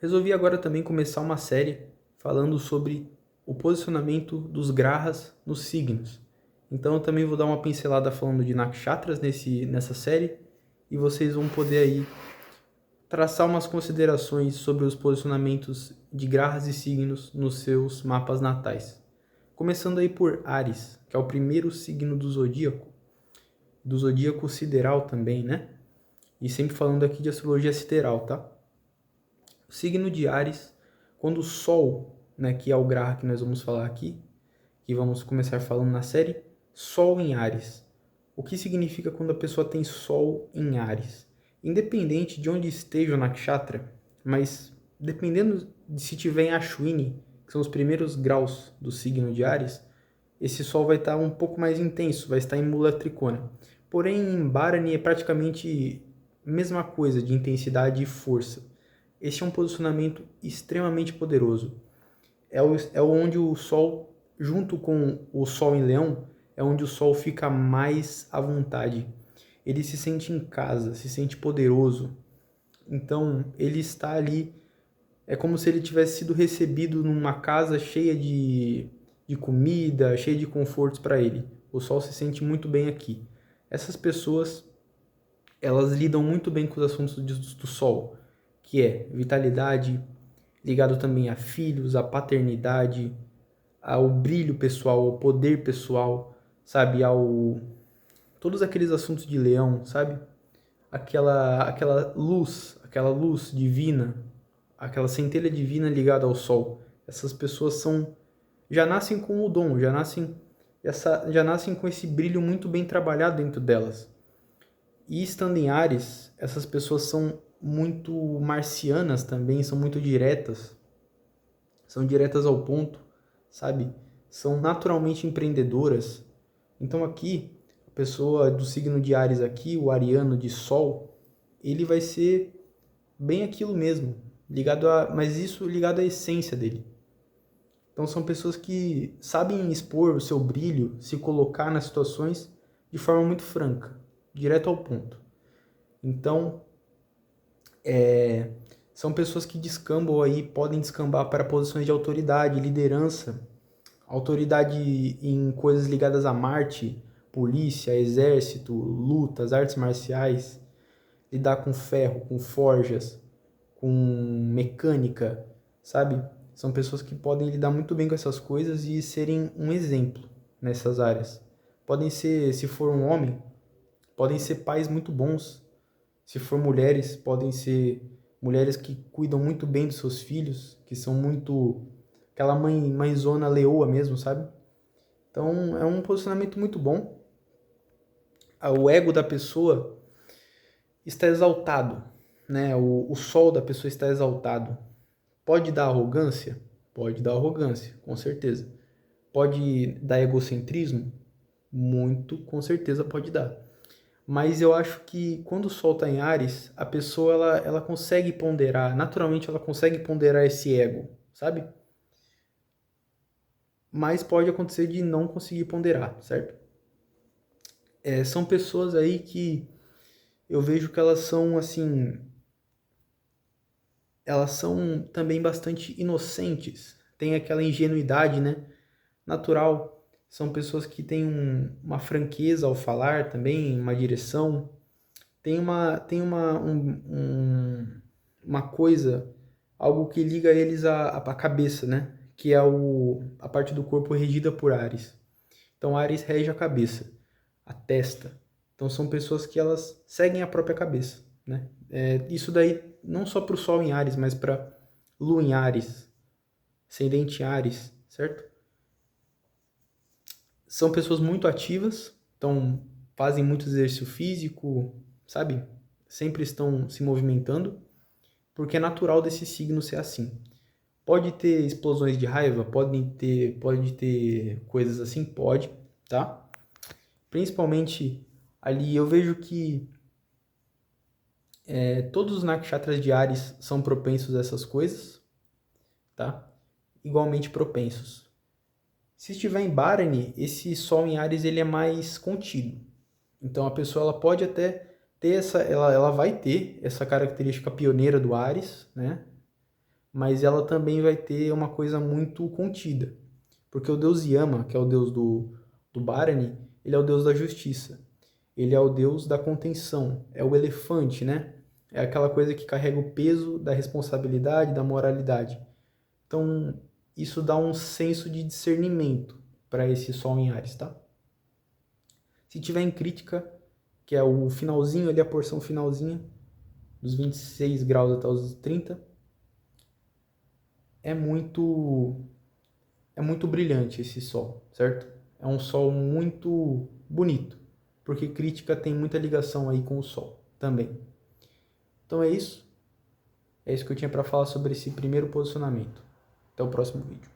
Resolvi agora também começar uma série falando sobre o posicionamento dos grahas nos signos. Então eu também vou dar uma pincelada falando de nakshatras nessa série e vocês vão poder aí traçar umas considerações sobre os posicionamentos de grahas e signos nos seus mapas natais. Começando aí por Áries, que é o primeiro signo do zodíaco sideral também, né? E sempre falando aqui de astrologia sideral, tá? O signo de Áries, quando o Sol, né, que é o graha que nós vamos falar aqui, que vamos começar falando na série, Sol em Áries. O que significa quando a pessoa tem Sol em Áries? Independente de onde esteja o nakshatra, mas dependendo de se tiver em Ashwini, que são os primeiros graus do signo de Áries, esse Sol vai estar um pouco mais intenso, vai estar em Mula Tricona. Porém, em Bharani é praticamente a mesma coisa de intensidade e força. Este é um posicionamento extremamente poderoso. É onde o Sol, junto com o Sol em Leão, é onde o Sol fica mais à vontade. Ele se sente em casa, se sente poderoso. Então, ele está ali, é como se ele tivesse sido recebido numa casa cheia de comida, cheia de confortos para ele. O Sol se sente muito bem aqui. Essas pessoas, elas lidam muito bem com os assuntos do Sol, que é vitalidade, ligado também a filhos, a paternidade, ao brilho pessoal, ao poder pessoal, sabe, ao todos aqueles assuntos de leão, sabe? Aquela luz divina, aquela centelha divina ligada ao sol. Essas pessoas já nascem com o dom, já nascem com esse brilho muito bem trabalhado dentro delas. E estando em Áries, essas pessoas são muito marcianas também, são muito diretas, são diretas ao ponto, sabe? São naturalmente empreendedoras. Então aqui, a pessoa do signo de Áries aqui, o ariano de Sol, ele vai ser bem aquilo mesmo, mas isso ligado à essência dele. Então são pessoas que sabem expor o seu brilho, se colocar nas situações de forma muito franca, direto ao ponto. Então, são pessoas que descambam aí, podem descambar para posições de autoridade, liderança, autoridade em coisas ligadas a Marte, polícia, exército, lutas, artes marciais, lidar com ferro, com forjas, com mecânica, sabe? São pessoas que podem lidar muito bem com essas coisas e serem um exemplo nessas áreas. Podem ser, se for um homem, podem ser pais muito bons. Se for mulheres, podem ser mulheres que cuidam muito bem dos seus filhos, que são muito aquela mãezona leoa mesmo, sabe? Então é um posicionamento muito bom. O ego da pessoa está exaltado, né? O sol da pessoa está exaltado. Pode dar arrogância? Pode dar arrogância, com certeza. Pode dar egocentrismo? Muito, com certeza pode dar. Mas eu acho que quando o Sol está em Áries, a pessoa ela consegue ponderar, naturalmente ela consegue ponderar esse ego, sabe? Mas pode acontecer de não conseguir ponderar, certo? São pessoas aí que eu vejo que elas são assim, elas são também bastante inocentes, tem aquela ingenuidade, né? Natural. São pessoas que têm uma franqueza ao falar também, uma direção. Tem uma coisa, algo que liga eles à cabeça, né? Que é a parte do corpo regida por Áries. Então, Áries rege a cabeça, a testa. Então, são pessoas que elas seguem a própria cabeça, né? Isso daí não só para o Sol em Áries, mas para Lua em Áries, ascendente em Áries, certo? São pessoas muito ativas, então fazem muito exercício físico, sabe? Sempre estão se movimentando, porque é natural desse signo ser assim. Pode ter explosões de raiva, pode ter coisas assim, pode, tá? Principalmente ali eu vejo que todos os nakshatras de Áries são propensos a essas coisas, tá? Igualmente propensos. Se estiver em Bharani, esse Sol em Áries ele é mais contido. Então a pessoa ela pode até ter ela vai ter essa característica pioneira do Áries, né? mas ela também vai ter uma coisa muito contida. Porque o deus Yama, que é o deus do Bharani, ele é o deus da justiça. Ele é o deus da contenção, é o elefante, né? É aquela coisa que carrega o peso da responsabilidade, da moralidade. Então, isso dá um senso de discernimento para esse Sol em Áries, tá? Se tiver em crítica, que é o finalzinho ali, a porção finalzinha, dos 26 graus até os 30, é muito brilhante esse Sol, certo? É um Sol muito bonito, porque crítica tem muita ligação aí com o Sol também. Então é isso que eu tinha para falar sobre esse primeiro posicionamento. Até o próximo vídeo.